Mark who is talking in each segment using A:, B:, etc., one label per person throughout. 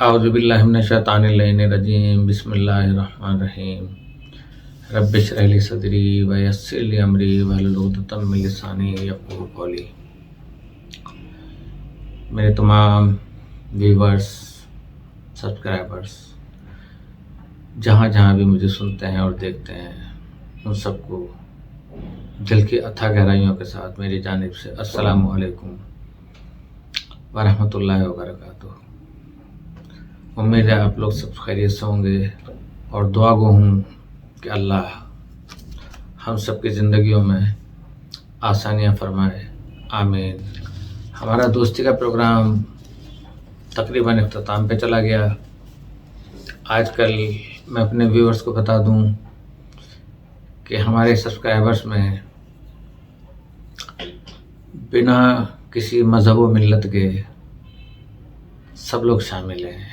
A: اعوذ باللہ من الشیطان الرجیم بسم اللہ الرحمن الرحیم رب اشرح لی صدری ویسر لی امری واحلل عقدۃ من لسانی یفقہوا قولی۔ میرے تمام ویورز، سبسکرائبرز، جہاں جہاں بھی مجھے سنتے ہیں اور دیکھتے ہیں، ان سب کو دل کی اتھا گہرائیوں کے ساتھ میری جانب سے السلام علیکم ورحمۃ اللہ وبرکاتہ۔ امید ہے آپ لوگ سب خیریت سے ہوں گے اور دعا گو ہوں کہ اللہ ہم سب کی زندگیوں میں آسانیاں فرمائے، آمین۔ ہمارا دوستی کا پروگرام تقریباً اختتام پہ چلا گیا۔ آج کل میں اپنے ویورز کو بتا دوں کہ ہمارے سبسکرائبرز میں بنا کسی مذہب و ملت کے سب لوگ شامل ہیں،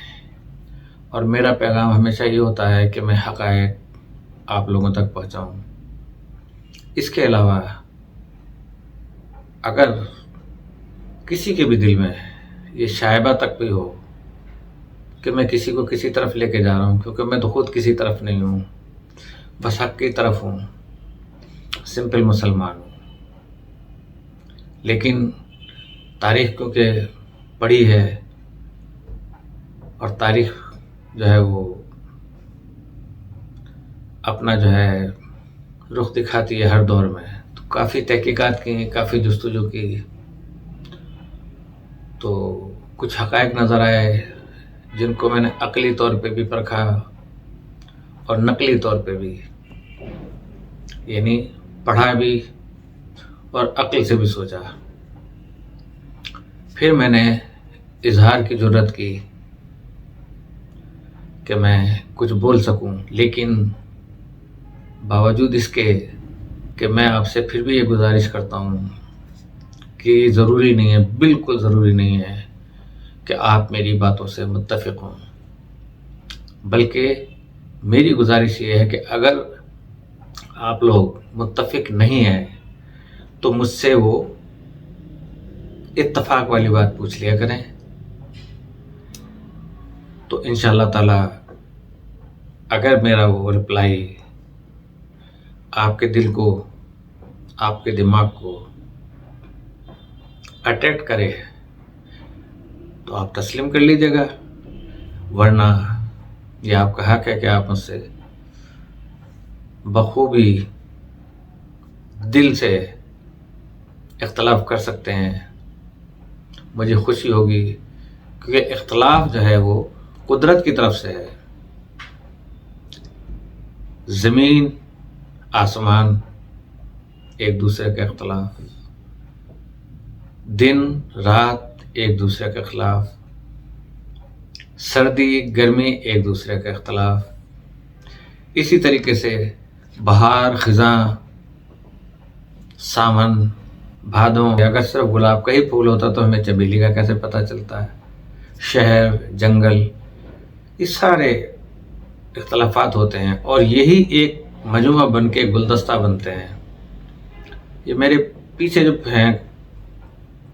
A: اور میرا پیغام ہمیشہ یہ ہوتا ہے کہ میں حقائق آپ لوگوں تک پہنچاؤں۔ اس کے علاوہ اگر کسی کے بھی دل میں یہ شائبہ تک بھی ہو کہ میں کسی کو کسی طرف لے کے جا رہا ہوں، کیونکہ میں تو خود کسی طرف نہیں ہوں، بس حق کی طرف ہوں، سمپل مسلمان ہوں، لیکن تاریخ کیونکہ پڑھی ہے اور تاریخ جو ہے وہ اپنا جو ہے رخ دکھاتی ہے ہر دور میں، تو کافی تحقیقات کی، کافی جستجو کی، تو کچھ حقائق نظر آئے جن کو میں نے عقلی طور پہ بھی پرکھا اور نقلی طور پہ بھی، یعنی پڑھا بھی اور عقل سے بھی سوچا۔ پھر میں نے اظہار کی جرات کی کہ میں کچھ بول سکوں، لیکن باوجود اس کے کہ میں آپ سے پھر بھی یہ گزارش کرتا ہوں کہ ضروری نہیں ہے، بالکل ضروری نہیں ہے کہ آپ میری باتوں سے متفق ہوں، بلکہ میری گزارش یہ ہے کہ اگر آپ لوگ متفق نہیں ہیں تو مجھ سے وہ اتفاق والی بات پوچھ لیا کریں، تو انشاءاللہ تعالی اگر میرا وہ رپلائی آپ کے دل کو، آپ کے دماغ کو اٹریکٹ کرے تو آپ تسلیم کر لیجیے گا، ورنہ یہ آپ کا حق ہے کہ آپ مجھ سے بخوبی دل سے اختلاف کر سکتے ہیں۔ مجھے خوشی ہوگی، کیونکہ اختلاف جو ہے وہ قدرت کی طرف سے ہے۔ زمین آسمان ایک دوسرے کے خلاف، دن رات ایک دوسرے کے خلاف، سردی گرمی ایک دوسرے کے خلاف، اسی طریقے سے بہار خزاں سامن بھادوں، اگر صرف گلاب کا ہی پھول ہوتا تو ہمیں چمیلی کا کیسے پتہ چلتا ہے؟ شہر جنگل، یہ سارے اختلافات ہوتے ہیں اور یہی ایک مجموعہ بن کے گلدستہ بنتے ہیں۔ یہ میرے پیچھے جو ہیں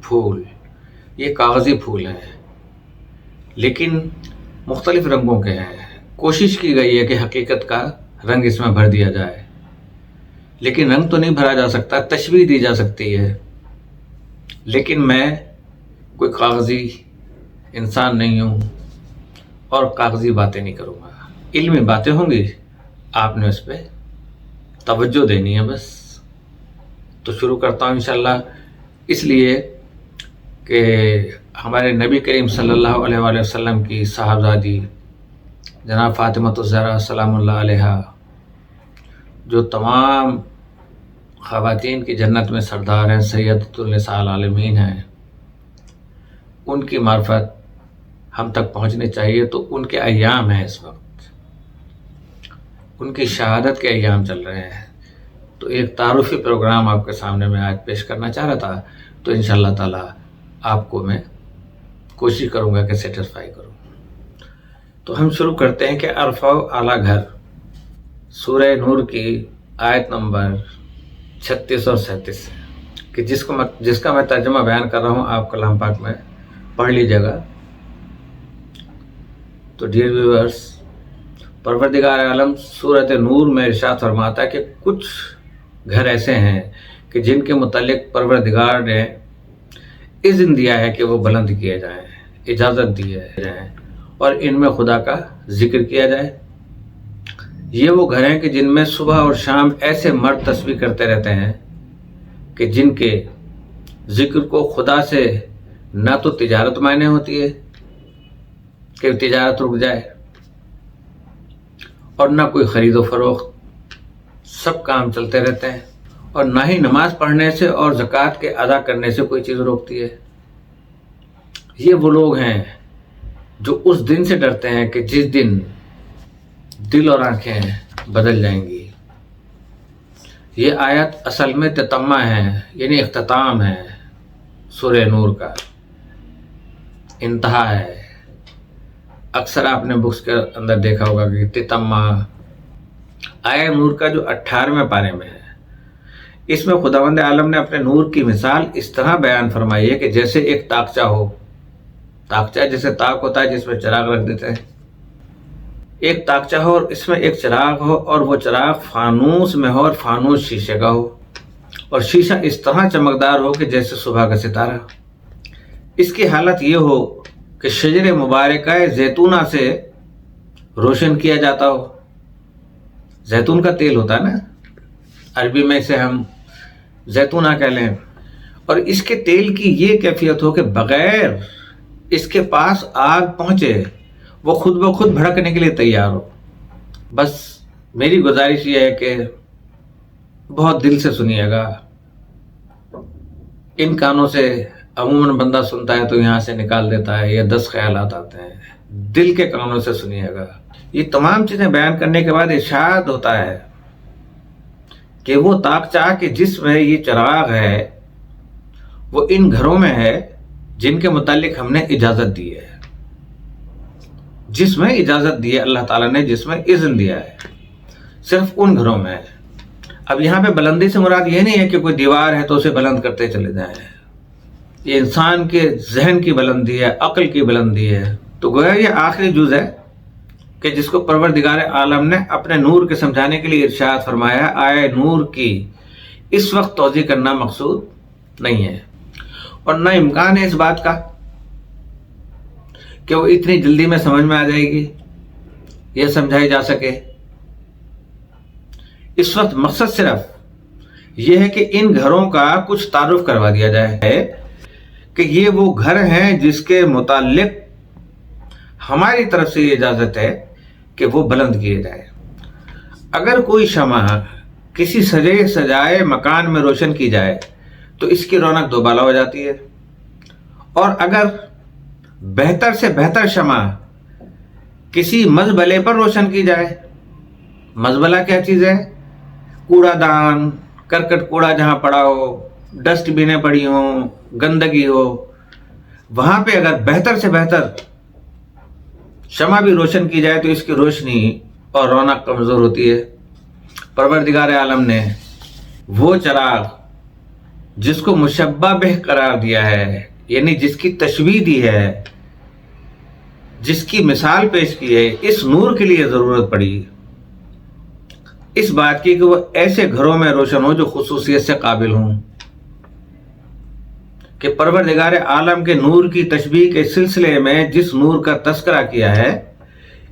A: پھول، یہ کاغذی پھول ہیں، لیکن مختلف رنگوں کے ہیں۔ کوشش کی گئی ہے کہ حقیقت کا رنگ اس میں بھر دیا جائے، لیکن رنگ تو نہیں بھرا جا سکتا، تشبیہ دی جا سکتی ہے، لیکن میں کوئی کاغذی انسان نہیں ہوں اور کاغذی باتیں نہیں کروں گا۔ علمی باتیں ہوں گی، آپ نے اس پہ توجہ دینی ہے بس۔ تو شروع کرتا ہوں انشاءاللہ، اس لیے کہ ہمارے نبی کریم صلی اللہ علیہ وآلہ وسلم کی صاحبزادی جناب فاطمہ الزہرا سلام اللہ علیہا، جو تمام خواتین کی جنت میں سردار ہیں، سیدۃ النساء العالمین ہیں، ان کی معرفت ہم تک پہنچنی چاہیے۔ تو ان کے ایام ہیں، اس وقت ان کی شہادت کے ایام چل رہے ہیں، تو ایک تعارفی پروگرام آپ کے سامنے میں آج پیش کرنا چاہ رہا تھا، تو انشاءاللہ تعالی آپ کو میں کوشش کروں گا کہ سیٹسفائی کروں۔ تو ہم شروع کرتے ہیں کہ ارفع اعلیٰ گھر، سورہ نور کی آیت نمبر 36 اور 37 سے، کہ جس کا میں ترجمہ بیان کر رہا ہوں، آپ کلام پاک میں پڑھ لیجیے گا۔ تو ڈیئر ویورز، پروردگار عالم سورۃ نور میں ارشاد فرماتا ہے کہ کچھ گھر ایسے ہیں کہ جن کے متعلق پروردگار نے اذن دیا ہے کہ وہ بلند کیے جائیں، اجازت دی ہے اور ان میں خدا کا ذکر کیا جائے۔ یہ وہ گھر ہیں کہ جن میں صبح اور شام ایسے مرد تسبیح کرتے رہتے ہیں کہ جن کے ذکر کو خدا سے نہ تو تجارت معنی ہوتی ہے کہ تجارت رک جائے، اور نہ کوئی خرید و فروخت، سب کام چلتے رہتے ہیں، اور نہ ہی نماز پڑھنے سے اور زکوٰۃ کے ادا کرنے سے کوئی چیز روکتی ہے۔ یہ وہ لوگ ہیں جو اس دن سے ڈرتے ہیں کہ جس دن دل اور آنکھیں بدل جائیں گی۔ یہ آیت اصل میں تتمہ ہے، یعنی اختتام ہے، سورہ نور کا انتہا ہے۔ اکثر آپ نے بکس کے اندر دیکھا ہوگا کہ تتمہ آیہ نور کا جو 18ویں پارے میں ہے، اس میں خداوند عالم نے اپنے نور کی مثال اس طرح بیان فرمائی ہے کہ جیسے ایک طاقچہ ہو، طاقچہ جیسے طاق ہوتا ہے جس میں چراغ رکھ دیتے ہیں، ایک طاقچہ ہو اور اس میں ایک چراغ ہو، اور وہ چراغ فانوس میں ہو اور فانوس شیشے کا ہو، اور شیشہ اس طرح چمکدار ہو کہ جیسے صبح کا ستارہ۔ اس کی حالت یہ ہو کہ شجر مبارکہ زیتونہ سے روشن کیا جاتا ہو۔ زیتون کا تیل ہوتا ہے نا، عربی میں اسے ہم زیتونہ کہہ لیں، اور اس کے تیل کی یہ کیفیت ہو کہ بغیر اس کے پاس آگ پہنچے وہ خود بخود بھڑکنے کے لیے تیار ہو۔ بس میری گزارش یہ ہے کہ بہت دل سے سنیے گا۔ ان کانوں سے عموماً بندہ سنتا ہے تو یہاں سے نکال دیتا ہے، یا 10 خیالات آتے ہیں۔ دل کے کانوں سے سنیے گا۔ یہ تمام چیزیں بیان کرنے کے بعد ارشاد ہوتا ہے کہ وہ طاقچہ کہ جس میں یہ چراغ ہے وہ ان گھروں میں ہے جن کے متعلق ہم نے اجازت دی ہے، جس میں اجازت دی ہے اللہ تعالیٰ نے، جس میں اذن دیا ہے، صرف ان گھروں میں ہے۔ اب یہاں پہ بلندی سے مراد یہ نہیں ہے کہ کوئی دیوار ہے تو اسے بلند کرتے چلے جائیں، یہ انسان کے ذہن کی بلندی ہے، عقل کی بلندی ہے۔ تو گویا یہ آخری جز ہے کہ جس کو پروردگار عالم نے اپنے نور کے سمجھانے کے لیے ارشاد فرمایا۔ آئے نور کی اس وقت توضیح کرنا مقصود نہیں ہے، اور نہ امکان ہے اس بات کا کہ وہ اتنی جلدی میں سمجھ میں آ جائے گی یا سمجھائی جا سکے۔ اس وقت مقصد صرف یہ ہے کہ ان گھروں کا کچھ تعارف کروا دیا جائے کہ یہ وہ گھر ہیں جس کے متعلق ہماری طرف سے یہ اجازت ہے کہ وہ بلند کیے جائے۔ اگر کوئی شمع کسی سجے سجائے مکان میں روشن کی جائے تو اس کی رونق دوبالا ہو جاتی ہے، اور اگر بہتر سے بہتر شمع کسی مزبلے پر روشن کی جائے، مزبلہ کیا چیز ہے؟ کوڑا دان، کرکٹ کوڑا جہاں پڑا ہو، ڈسٹ بینیں پڑی ہوں، گندگی ہو، وہاں پہ اگر بہتر سے بہتر شمع بھی روشن کی جائے تو اس کی روشنی اور رونق کمزور ہوتی ہے۔ پروردگار عالم نے وہ چراغ جس کو مشبہ بہ قرار دیا ہے، یعنی جس کی تشبیہ دی ہے، جس کی مثال پیش کی ہے، اس نور کے لیے ضرورت پڑی اس بات کی کہ وہ ایسے گھروں میں روشن ہو جو خصوصیت سے قابل ہوں، کہ پروردگار عالم کے نور کی تشبیہ کے سلسلے میں جس نور کا تذکرہ کیا ہے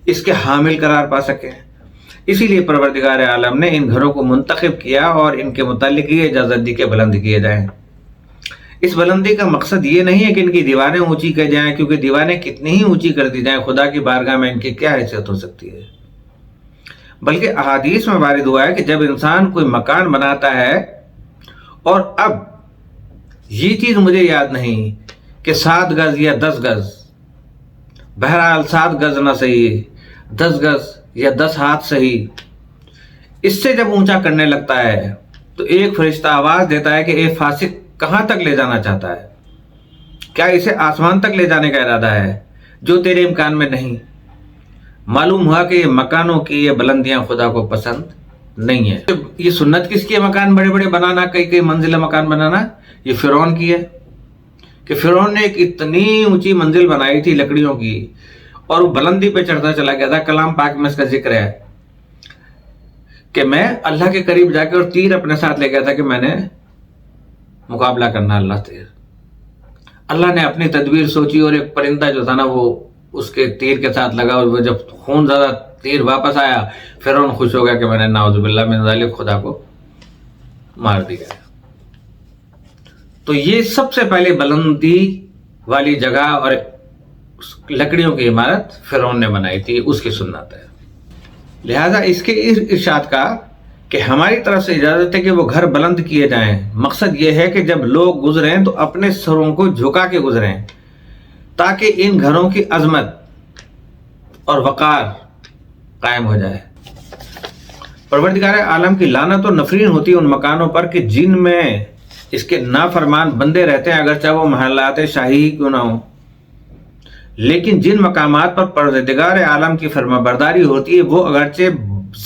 A: اس کے حامل قرار پا سکیں۔ اسی لیے پروردگار عالم نے ان گھروں کو منتخب کیا اور ان کے متعلق یہ اجازت دی کہ بلند کیے جائیں۔ اس بلندی کا مقصد یہ نہیں ہے کہ ان کی دیواریں اونچی کی جائیں، کیونکہ دیواریں کتنی ہی اونچی کر دی جائیں خدا کی بارگاہ میں ان کی کیا حیثیت ہو سکتی ہے، بلکہ احادیث میں وارد ہوا ہے کہ جب انسان کوئی مکان بناتا ہے، اور اب یہ چیز مجھے یاد نہیں کہ 7 گز یا 10 گز، بہرحال 7 گز نہ صحیح، 10 گز یا 10 ہاتھ صحیح، اس سے جب اونچا کرنے لگتا ہے تو ایک فرشتہ آواز دیتا ہے کہ اے فاسق کہاں تک لے جانا چاہتا ہے؟ کیا اسے آسمان تک لے جانے کا ارادہ ہے جو تیرے امکان میں نہیں؟ معلوم ہوا کہ یہ مکانوں کی یہ بلندیاں خدا کو پسند نہیں ہے۔ یہ سنت کس کی ہے مکان بڑے بڑے بنانا، کئی منزلہ مکان بنانا؟ یہ فرعون کی ہے کہ فرعون نے ایک اتنی اونچی منزل بنائی تھی لکڑیوں کی، اور وہ بلندی پہ چڑھتا چلا گیا تھا. کلام پاک میں اس کا ذکر ہے کہ میں اللہ کے قریب جا کے اور تیر اپنے ساتھ لے گیا تھا کہ میں نے مقابلہ کرنا اللہ سے. اللہ نے اپنی تدبیر سوچی اور ایک پرندہ جو تھا نا وہ اس کے تیر کے ساتھ لگا, اور وہ جب خون زیادہ تیر واپس آیا فرعون خوش ہو گیا کہ میں نے نعوذ باللہ من ذالک خدا کو مار دیا. تو یہ سب سے پہلے بلندی والی جگہ اور لکڑیوں کی عمارت فرعون نے بنائی تھی, اس کی سنت ہے. لہذا اس کے ارشاد کا کہ ہماری طرف سے اجازت ہے کہ وہ گھر بلند کیے جائیں. مقصد یہ ہے کہ جب لوگ گزریں تو اپنے سروں کو جھکا کے گزریں تاکہ ان گھروں کی عظمت اور وقار قائم ہو جائے. پروردگار عالم کی لعنت و نفرین ہوتی ہے ان مکانوں پر کہ جن میں اس کے نافرمان بندے رہتے ہیں, اگرچہ وہ محلات شاہی ہی کیوں نہ ہوں. لیکن جن مقامات پر پروردگار عالم کی فرما برداری ہوتی ہے وہ اگرچہ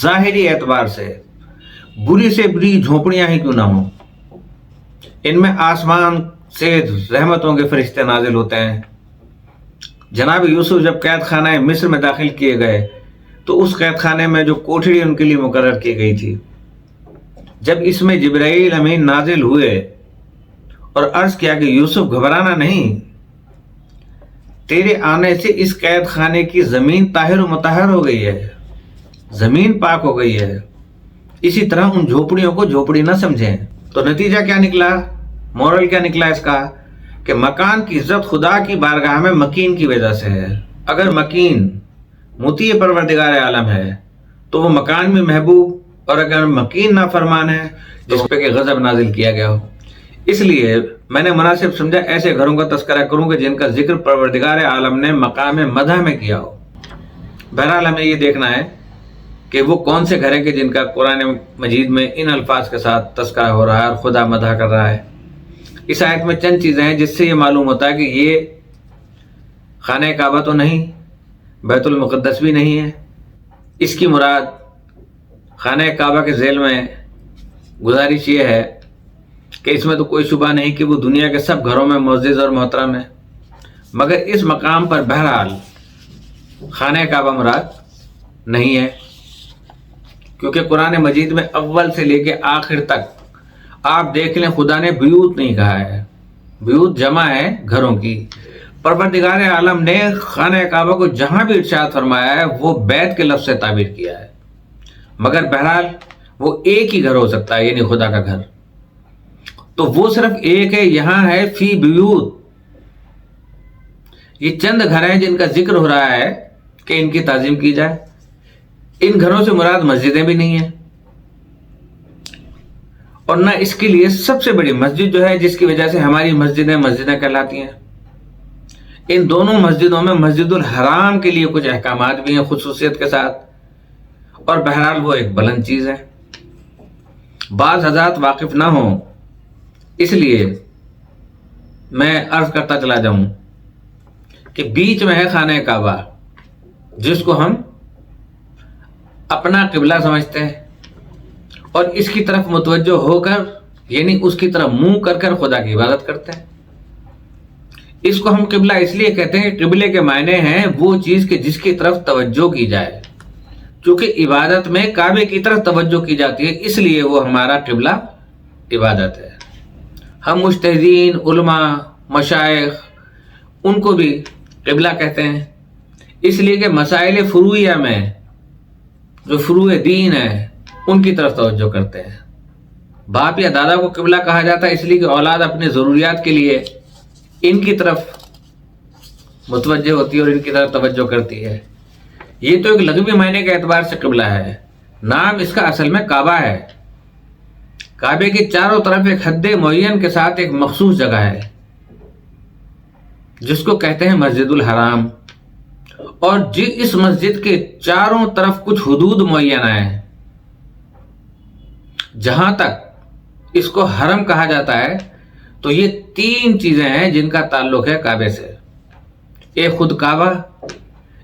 A: ظاہری اعتبار سے بری سے بری جھونپڑیاں ہی کیوں نہ ہوں, ان میں آسمان سے رحمتوں کے فرشتے نازل ہوتے ہیں. جناب یوسف جب قید خانہ مصر میں داخل کیے گئے تو اس قید خانے میں جو کوٹھڑی ان کے لیے مقرر کی گئی تھی, جب اس میں جبرائیل امین نازل ہوئے اور عرض کیا کہ یوسف گھبرانا نہیں, تیرے آنے سے اس قید خانے کی زمین طاہر و مطہر ہو گئی ہے, زمین پاک ہو گئی ہے, اسی طرح ان جھوپڑیوں کو جھوپڑی نہ سمجھیں. تو نتیجہ کیا نکلا, مورل کیا نکلا اس کا کہ مکان کی عزت خدا کی بارگاہ میں مکین کی وجہ سے ہے. اگر مکین مطیع پروردگار عالم ہے تو وہ مکان بھی محبوب, اور اگر مکین نافرمان ہے جس پہ کہ غضب نازل کیا گیا ہو. اس لیے میں نے مناسب سمجھا ایسے گھروں کا تذکرہ کروں کہ جن کا ذکر پروردگار عالم نے مقام مدح میں کیا ہو. بہرحال ہمیں یہ دیکھنا ہے کہ وہ کون سے گھر ہیں کہ جن کا قرآن مجید میں ان الفاظ کے ساتھ تذکرہ ہو رہا ہے اور خدا مدح کر رہا ہے. اس آیت میں چند چیزیں ہیں جس سے یہ معلوم ہوتا ہے کہ یہ خانہ کعبہ تو نہیں, بیت المقدس بھی نہیں ہے. اس کی مراد خانہ کعبہ کے ذیل میں گزارش یہ ہے کہ اس میں تو کوئی شبہ نہیں کہ وہ دنیا کے سب گھروں میں معزز اور محترم ہے, مگر اس مقام پر بہرحال خانہ کعبہ مراد نہیں ہے, کیونکہ قرآن مجید میں اول سے لے کے آخر تک آپ دیکھ لیں خدا نے بیوت نہیں کہا ہے, بیوت جمع ہے گھروں کی. پروردگار عالم نے خانہ کعبہ کو جہاں بھی ارشاد فرمایا ہے وہ بیت کے لفظ سے تعبیر کیا ہے, مگر بہرحال وہ ایک ہی گھر ہو سکتا ہے, یعنی خدا کا گھر. تو وہ صرف ایک ہے, یہاں ہے فی بیوت. یہ چند گھر ہیں جن کا ذکر ہو رہا ہے کہ ان کی تعظیم کی جائے. ان گھروں سے مراد مسجدیں بھی نہیں ہیں, اور نہ اس کے لیے سب سے بڑی مسجد جو ہے جس کی وجہ سے ہماری مسجدیں کہلاتی ہیں. ان دونوں مسجدوں میں مسجد الحرام کے لیے کچھ احکامات بھی ہیں خصوصیت کے ساتھ, اور بہرحال وہ ایک بلند چیز ہے. بعض حضرات واقف نہ ہوں, اس لیے میں عرض کرتا چلا جاؤں کہ بیچ میں ہے خانہ کعبہ جس کو ہم اپنا قبلہ سمجھتے ہیں, اور اس کی طرف متوجہ ہو کر یعنی اس کی طرف منہ کر کر خدا کی عبادت کرتے ہیں. اس کو ہم قبلہ اس لیے کہتے ہیں کہ قبلے کے معنی ہیں وہ چیز کہ جس کی طرف توجہ کی جائے. چونکہ عبادت میں کعبے کی طرف توجہ کی جاتی ہے, اس لیے وہ ہمارا قبلہ عبادت ہے. ہم مجتہدین, علماء, مشائخ ان کو بھی قبلہ کہتے ہیں, اس لیے کہ مسائل فروعیہ میں جو فروع دین ہے ان کی طرف توجہ کرتے ہیں. باپ یا دادا کو قبلہ کہا جاتا ہے اس لیے کہ اولاد اپنی ضروریات کے لیے ان کی طرف متوجہ ہوتی ہے اور ان کی طرف توجہ کرتی ہے. یہ تو ایک لغوی معنی کے اعتبار سے قبلہ ہے, نام اس کا اصل میں کعبہ ہے. کعبے کے چاروں طرف ایک حد معین کے ساتھ ایک مخصوص جگہ ہے جس کو کہتے ہیں مسجد الحرام, اور اس مسجد کے چاروں طرف کچھ حدود معینہ ہیں. جہاں تک اس کو حرم کہا جاتا ہے تو یہ تین چیزیں ہیں جن کا تعلق ہے کعبے سے, ایک خود کعبہ,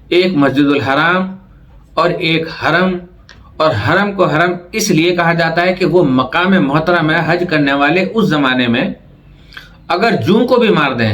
A: ایک مسجد الحرام اور ایک حرم. اور حرم کو حرم اس لیے کہا جاتا ہے کہ وہ مقام محترم ہے. حج کرنے والے اس زمانے میں اگر جوں کو بھی مار دیں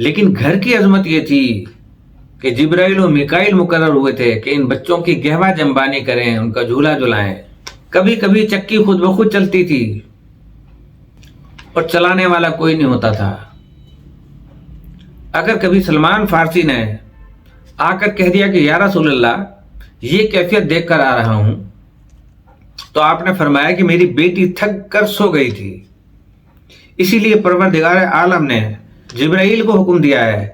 A: لیکن گھر کی عظمت یہ تھی کہ جبرائیل و میکائیل مقرر ہوئے تھے کہ ان بچوں کی گہوا جنبانی کریں، ان کا جھولا جھلائیں۔ کبھی کبھی چکی خود بخود چلتی تھی اور چلانے والا کوئی نہیں ہوتا تھا۔ اگر کبھی سلمان فارسی نے آ کر کہہ دیا کہ یا رسول اللہ یہ کیفیت دیکھ کر آ رہا ہوں، تو آپ نے فرمایا کہ میری بیٹی تھک کر سو گئی تھی، اسی لیے پروردگار عالم نے جبرائیل کو حکم دیا ہے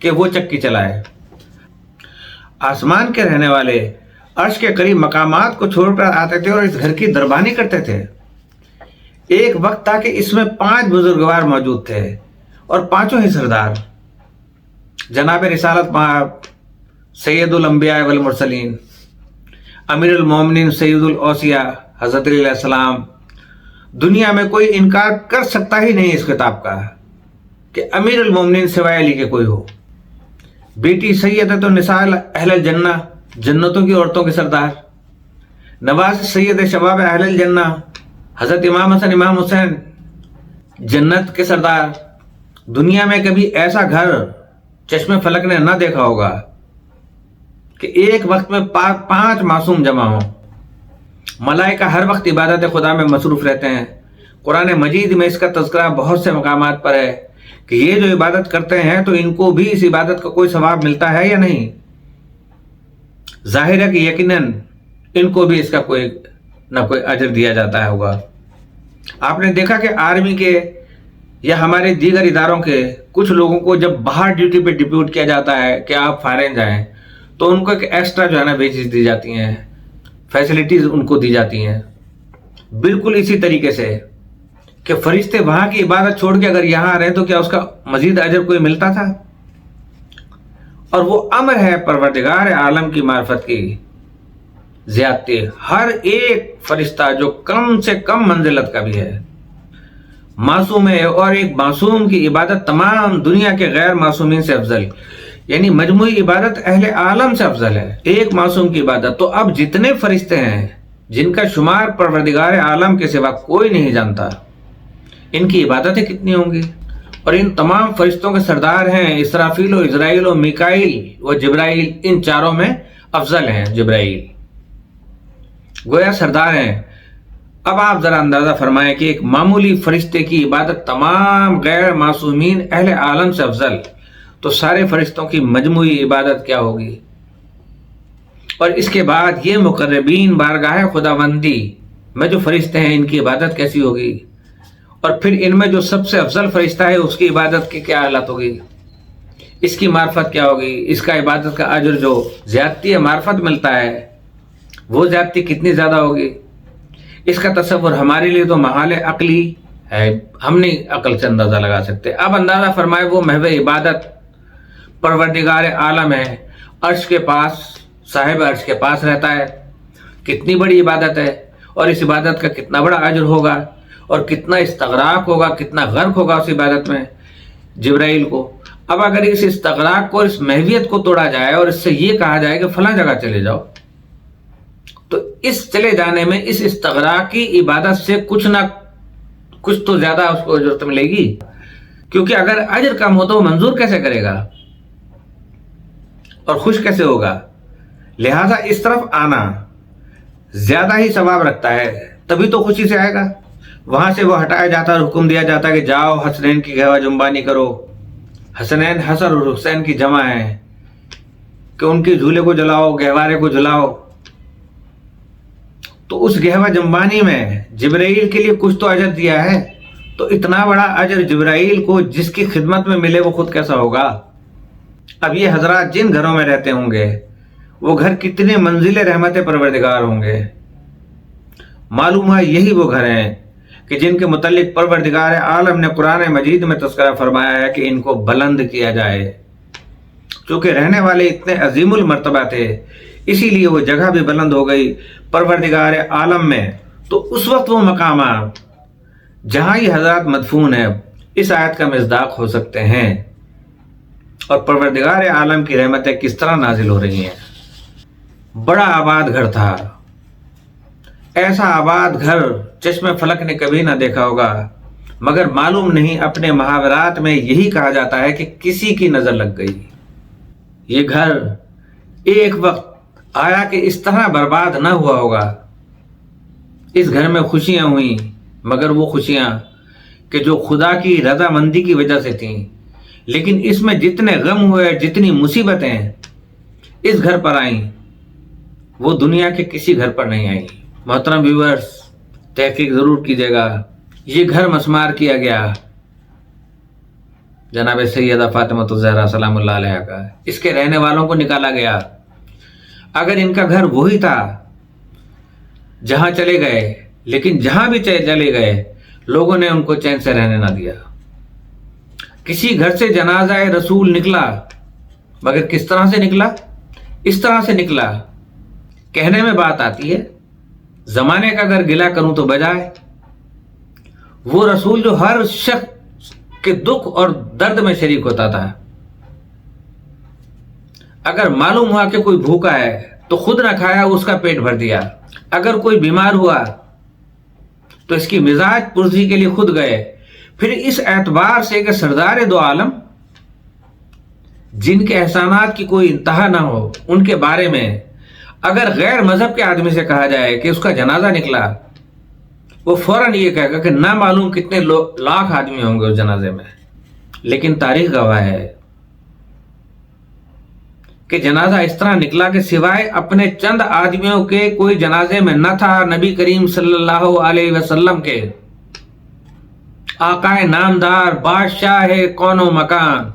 A: کہ وہ چکی چلائے۔ آسمان کے رہنے والے عرش کے قریب مقامات کو چھوڑ کر آتے تھے اور اس گھر کی دربانی کرتے تھے۔ ایک وقت تھا کہ اس میں 5 بزرگوار موجود تھے اور 5 ہی سردار، جناب رسالت سید الانبیاء والمرسلین، امیر المومنین سید الاوصیاء حضرت علیہ السلام۔ دنیا میں کوئی انکار کر سکتا ہی نہیں اس خطاب کا کہ امیر المومنین سوائے علی کے کوئی ہو۔ بیٹی سیدۃ النساء اہل الجنہ، جنتوں کی عورتوں کے سردار، نواز سید شباب اہل الجنہ، حضرت امام حسن امام حسین، جنت کے سردار۔ دنیا میں کبھی ایسا گھر چشم فلک نے نہ دیکھا ہوگا کہ ایک وقت میں 5 معصوم جمع ہوں۔ ملائکہ ہر وقت عبادت خدا میں مصروف رہتے ہیں۔ قرآن مجید میں اس کا تذکرہ بہت سے مقامات پر ہے کہ یہ جو عبادت کرتے ہیں تو ان کو بھی اس عبادت کا کوئی ثواب ملتا ہے یا نہیں۔ ظاہر ہے کہ یقیناً ان کو بھی اس کا کوئی نہ کوئی اجر دیا جاتا ہوگا۔ آپ نے دیکھا کہ آرمی کے یا ہمارے دیگر اداروں کے کچھ لوگوں کو جب باہر ڈیوٹی پہ ڈپیوٹ کیا جاتا ہے کہ آپ فارن جائیں تو ان کو ایک ایکسٹرا جو ہے نا ویجز دی جاتی ہیں، فیسلٹیز ان کو دی جاتی ہیں۔ بالکل اسی طریقے سے کہ فرشتے وہاں کی عبادت چھوڑ کے اگر یہاں آ رہے ہیں تو کیا اس کا مزید اجر کوئی ملتا تھا؟ اور وہ امر ہے پروردگار عالم کی معرفت کی زیادتی۔ ہر ایک فرشتہ جو کم سے کم منزلت کا بھی ہے معصوم ہے، اور ایک معصوم کی عبادت تمام دنیا کے غیر معصومین سے افضل، یعنی مجموعی عبادت اہل عالم سے افضل ہے ایک معصوم کی عبادت۔ تو اب جتنے فرشتے ہیں جن کا شمار پروردگار عالم کے سوا کوئی نہیں جانتا، ان کی عبادتیں کتنی ہوں گی؟ اور ان تمام فرشتوں کے سردار ہیں اسرافیل و عزرائیل و میکائیل و جبرائیل۔ ان چاروں میں افضل ہیں جبرائیل، گویا سردار ہیں۔ اب آپ ذرا اندازہ فرمائیں کہ ایک معمولی فرشتے کی عبادت تمام غیر معصومین اہل عالم سے افضل، تو سارے فرشتوں کی مجموعی عبادت کیا ہوگی؟ اور اس کے بعد یہ مقربین بارگاہ خداوندی میں جو فرشتے ہیں ان کی عبادت کیسی ہوگی؟ اور پھر ان میں جو سب سے افضل فرشتہ ہے اس کی عبادت کی کیا حالت ہوگی؟ اس کی معرفت کیا ہوگی؟ اس کا عبادت کا اجر جو زیادتی معرفت ملتا ہے وہ زیادتی کتنی زیادہ ہوگی؟ اس کا تصور ہمارے لیے تو محال عقلی ہے، ہم نہیں عقل سے اندازہ لگا سکتے۔ اب اندازہ فرمائے وہ محو عبادت پروردگار عالم ہے، عرش کے پاس، صاحب عرش کے پاس رہتا ہے، کتنی بڑی عبادت ہے، اور اس عبادت کا کتنا بڑا اجر ہوگا، اور کتنا استغراق ہوگا، کتنا غرق ہوگا اس عبادت میں جبرائیل کو۔ اب اگر اس استغراق کو، اس محویت کو توڑا جائے اور اس سے یہ کہا جائے کہ فلاں جگہ چلے جاؤ، تو اس چلے جانے میں اس استغراق کی عبادت سے کچھ نہ کچھ تو زیادہ اس کو اجرت ملے گی، کیونکہ اگر اجر کم ہو تو وہ منظور کیسے کرے گا اور خوش کیسے ہوگا؟ لہذا اس طرف آنا زیادہ ہی ثواب رکھتا ہے، تبھی تو خوشی سے آئے گا۔ وہاں سے وہ ہٹایا جاتا اور حکم دیا جاتا کہ جاؤ حسنین کی گہوا جنبانی کرو۔ حسنین حسن اور حسین کی جمع ہے کہ ان کے جھولے کو جلاؤ، گہوارے کو جلاؤ۔ تو اس گہوا جنبانی میں جبرائیل کے لیے کچھ تو اجر دیا ہے، تو اتنا بڑا اجر جبرائیل کو جس کی خدمت میں ملے وہ خود کیسا ہوگا؟ اب یہ حضرات جن گھروں میں رہتے ہوں گے وہ گھر کتنے منزل رحمت پروردگار ہوں گے۔ معلوم ہے یہی وہ گھر ہیں کہ جن کے متعلق پروردگار عالم نے قرآن مجید میں تذکرہ فرمایا ہے کہ ان کو بلند کیا جائے۔ چونکہ رہنے والے اتنے عظیم المرتبہ تھے اسی لیے وہ جگہ بھی بلند ہو گئی پروردگار عالم میں۔ تو اس وقت وہ مقامات جہاں یہ حضرات مدفون ہیں اس آیت کا مصداق ہو سکتے ہیں، اور پروردگار عالم کی رحمتیں کس طرح نازل ہو رہی ہیں۔ بڑا آباد گھر تھا، ایسا آباد گھر چشم فلک نے کبھی نہ دیکھا ہوگا مگر معلوم نہیں اپنے محاورات میں یہی کہا جاتا ہے کہ کسی کی نظر لگ گئی۔ یہ گھر ایک وقت آیا کہ اس طرح برباد نہ ہوا ہوگا۔ اس گھر میں خوشیاں ہوئیں، مگر وہ خوشیاں کہ جو خدا کی رضامندی کی وجہ سے تھیں، لیکن اس میں جتنے غم ہوئے، جتنی مصیبتیں اس گھر پر آئیں، وہ دنیا کے کسی گھر پر نہیں آئیں۔ محترم ویورز، تحقیق ضرور کیجیے گا۔ یہ گھر مسمار کیا گیا جناب سیدہ فاطمہ الزہرا سلام اللہ علیہ کا، اس کے رہنے والوں کو نکالا گیا۔ اگر ان کا گھر وہی تھا جہاں چلے گئے، لیکن جہاں بھی چلے گئے لوگوں نے ان کو چین سے رہنے نہ دیا۔ کسی گھر سے جنازہ رسول نکلا، مگر کس طرح سے نکلا؟ اس طرح سے نکلا، کہنے میں بات آتی ہے زمانے کا اگر گلہ کروں تو بجائے، وہ رسول جو ہر شخص کے دکھ اور درد میں شریک ہوتا تھا۔ اگر معلوم ہوا کہ کوئی بھوکا ہے تو خود نہ کھایا، اس کا پیٹ بھر دیا۔ اگر کوئی بیمار ہوا تو اس کی مزاج پرسی کے لیے خود گئے۔ پھر اس اعتبار سے کہ سردار دو عالم جن کے احسانات کی کوئی انتہا نہ ہو، ان کے بارے میں اگر غیر مذہب کے آدمی سے کہا جائے کہ اس کا جنازہ نکلا، وہ فوراً یہ کہے گا کہ نہ معلوم کتنے لاکھ آدمی ہوں گے اس جنازے میں۔ لیکن تاریخ گواہ ہے کہ جنازہ اس طرح نکلا کہ سوائے اپنے چند آدمیوں کے کوئی جنازے میں نہ تھا۔ نبی کریم صلی اللہ علیہ وسلم کے آقائے نامدار، بادشاہ کون و مکان،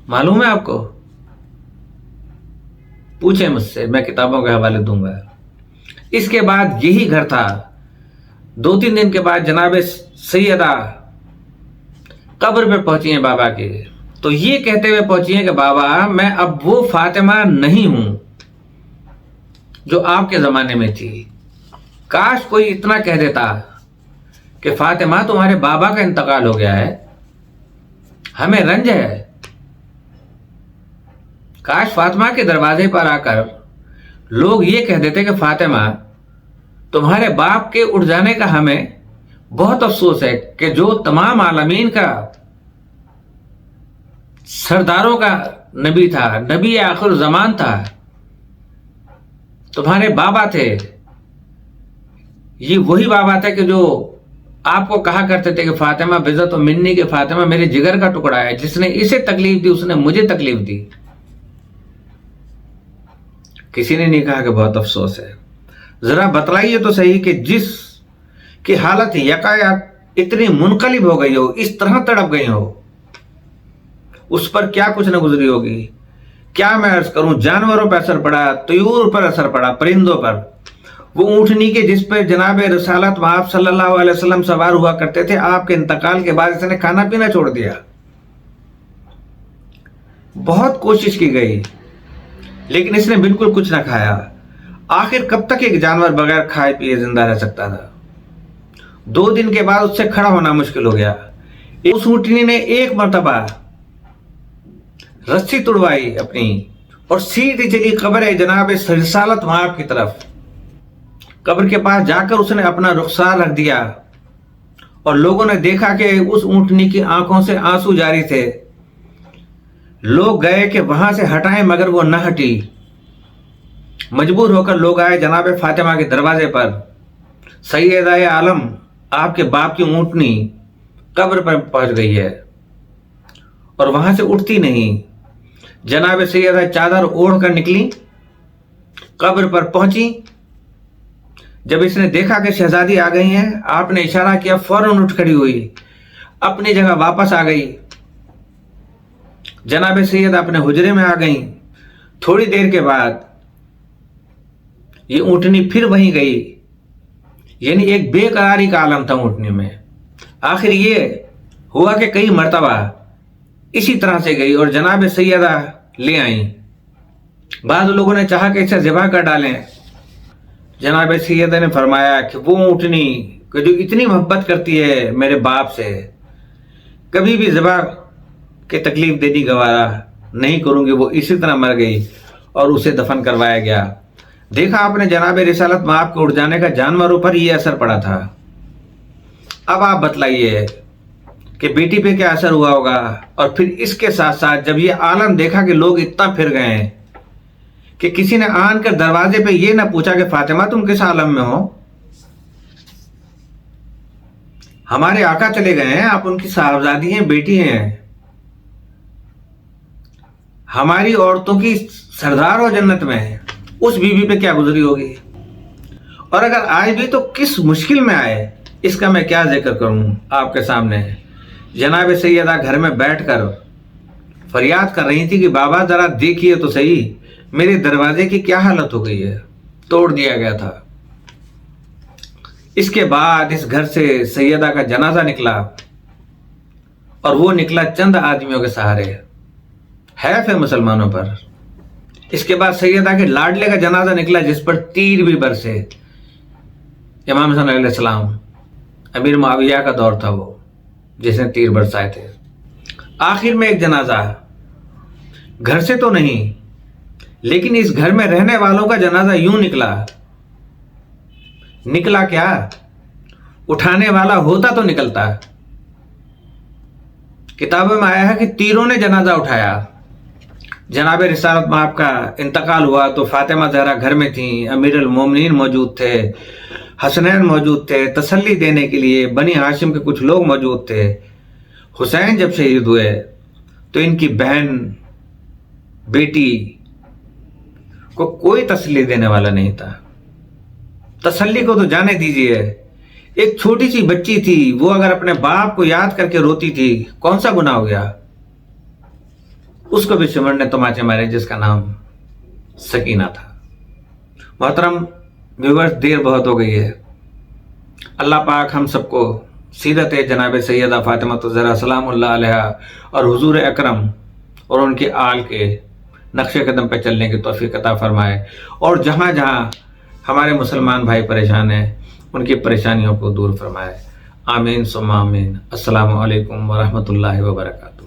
A: معلوم ہے آپ کو؟ پوچھیں مجھ سے، میں کتابوں کے حوالے دوں گا۔ اس کے بعد یہی گھر تھا۔ 2-3 دن کے بعد جناب سیدہ قبر پہ پہنچی ہیں بابا کے، تو یہ کہتے ہوئے پہنچی ہیں کہ بابا میں اب وہ فاطمہ نہیں ہوں جو آپ کے زمانے میں تھی۔ کاش کوئی اتنا کہہ دیتا کہ فاطمہ تمہارے بابا کا انتقال ہو گیا ہے، ہمیں رنج ہے۔ کاش فاطمہ کے دروازے پر آ کر لوگ یہ کہہ دیتے کہ فاطمہ تمہارے باپ کے اٹھ جانے کا ہمیں بہت افسوس ہے کہ جو تمام عالمین کا سرداروں کا نبی تھا، نبی آخر زمان تھا، تمہارے بابا تھے، یہ وہی بابا تھا کہ جو آپ کو کہا کرتے تھے کہ فاطمہ بذت و منی کے فاطمہ میرے جگر کا ٹکڑا ہے، جس نے اسے تکلیف دی اس نے مجھے تکلیف دی۔ کسی نے نہیں کہا کہ بہت افسوس ہے۔ ذرا بتلائیے تو صحیح کہ جس کی حالت یکایک اتنی منقلب ہو گئی ہو، اس طرح تڑپ گئی ہو، اس پر کیا کچھ نہ گزری ہوگی۔ کیا میں عرض کروں، جانوروں پر اثر پڑا، طیور پر اثر پڑا، پرندوں پر۔ وہ اونٹنی کے جس پر جناب رسالت آپ صلی اللہ علیہ وسلم سوار ہوا کرتے تھے، آپ کے انتقال کے بعد اس نے کھانا پینا چھوڑ دیا۔ بہت کوشش کی گئی لیکن اس نے بالکل کچھ نہ کھایا۔ آخر کب تک ایک جانور بغیر کھائے پیے زندہ رہ سکتا تھا؟ 2 دن کے بعد اس سے کھڑا ہونا مشکل ہو گیا۔ اس اونٹنی نے ایک مرتبہ رسی توڑوائی اپنی اور سیدھی چلی قبر جناب رسالت آپ کی طرف۔ قبر کے پاس جا کر اس نے اپنا رخسار رکھ دیا اور لوگوں نے دیکھا کہ اس اونٹنی کی آنکھوں سے آنسو جاری تھے۔ لوگ گئے کہ وہاں سے ہٹائیں، مگر وہ نہ ہٹی۔ مجبور ہو کر لوگ آئے جناب فاطمہ کے دروازے پر۔ سیدہ عالم آپ کے باپ کی اونٹنی قبر پر پہنچ گئی ہے اور وہاں سے اٹھتی نہیں۔ جناب سیدہ چادر اوڑھ کر نکلی، قبر پر پہنچی۔ جب اس نے دیکھا کہ شہزادی آ گئی ہیں، آپ نے اشارہ کیا، فوراً اٹھ کھڑی ہوئی، اپنی جگہ واپس آ گئی۔ جناب سیدہ اپنے حجرے میں آ گئیں۔ تھوڑی دیر کے بعد یہ اونٹنی پھر وہیں گئی، یعنی ایک بے قراری کا عالم تھا اونٹنی میں۔ آخر یہ ہوا کہ کئی مرتبہ اسی طرح سے گئی اور جناب سیدہ لے آئیں۔ بعض لوگوں نے چاہا کہ اسے ذبح کر ڈالیں۔ جناب سیدہ نے فرمایا کہ وہ اونٹنی کہ جو اتنی محبت کرتی ہے میرے باپ سے، کبھی بھی ذبح کہ تکلیف دینی گوارا نہیں کروں گی۔ وہ اسی طرح مر گئی اور اسے دفن کروایا گیا۔ دیکھا آپ نے جناب رسالت مآب کے اڑ جانے کا جانوروں پر یہ اثر پڑا تھا۔ اب آپ بتلائیے کہ بیٹی پہ کیا اثر ہوا ہوگا، اور پھر اس کے ساتھ ساتھ جب یہ عالم دیکھا کہ لوگ اتنا پھر گئے ہیں کہ کسی نے آن کر دروازے پہ یہ نہ پوچھا کہ فاطمہ تم کس عالم میں ہو، ہمارے آقا چلے گئے ہیں، آپ ان کی صاحبزادی ہیں، بیٹی ہیں، ہماری عورتوں کی سردار ہو جنت میں، اس بیوی پہ کیا گزری ہوگی، اور اگر آئے بھی تو کس مشکل میں آئے، اس کا میں کیا ذکر کروں آپ کے سامنے۔ جناب سیدہ گھر میں بیٹھ کر فریاد کر رہی تھی کہ بابا ذرا دیکھیے تو صحیح میرے دروازے کی کیا حالت ہو گئی ہے، توڑ دیا گیا تھا۔ اس کے بعد اس گھر سے سیدہ کا جنازہ نکلا، اور وہ نکلا چند آدمیوں کے سہارے، حیف ہے مسلمانوں پر۔ اس کے بعد سیدہ کے لاڈلے کا جنازہ نکلا جس پر تیر بھی برسے، امام حسن علیہ السلام، امیر معاویہ کا دور تھا وہ جس نے تیر برسائے تھے۔ آخر میں ایک جنازہ گھر سے تو نہیں لیکن اس گھر میں رہنے والوں کا جنازہ یوں نکلا کیا، اٹھانے والا ہوتا تو نکلتا۔ کتابوں میں آیا ہے کہ تیروں نے جنازہ اٹھایا۔ جناب رسالت مآب کا انتقال ہوا تو فاطمہ زہرا گھر میں تھیں، امیر المومنین موجود تھے، حسنین موجود تھے، تسلی دینے کے لیے بنی ہاشم کے کچھ لوگ موجود تھے۔ حسین جب شہید ہوئے تو ان کی بہن بیٹی کو کوئی تسلی دینے والا نہیں تھا۔ تسلی کو تو جانے دیجئے، ایک چھوٹی سی بچی تھی، وہ اگر اپنے باپ کو یاد کر کے روتی تھی کون سا گناہ ہو گیا، اس کو بھی سمر نے تماچے مارے جس کا نام سکینہ تھا۔ محترم ویورز، دیر بہت ہو گئی ہے، اللہ پاک ہم سب کو سیرت جناب سیدہ فاطمہ الزہرا سلام اللہ علیہا اور حضور اکرم اور ان کے آل کے نقش قدم پہ چلنے کی توفیق عطا فرمائے، اور جہاں جہاں ہمارے مسلمان بھائی پریشان ہیں ان کی پریشانیوں کو دور فرمائے۔ آمین ثم آمین۔ السلام علیکم ورحمۃ اللہ وبرکاتہ۔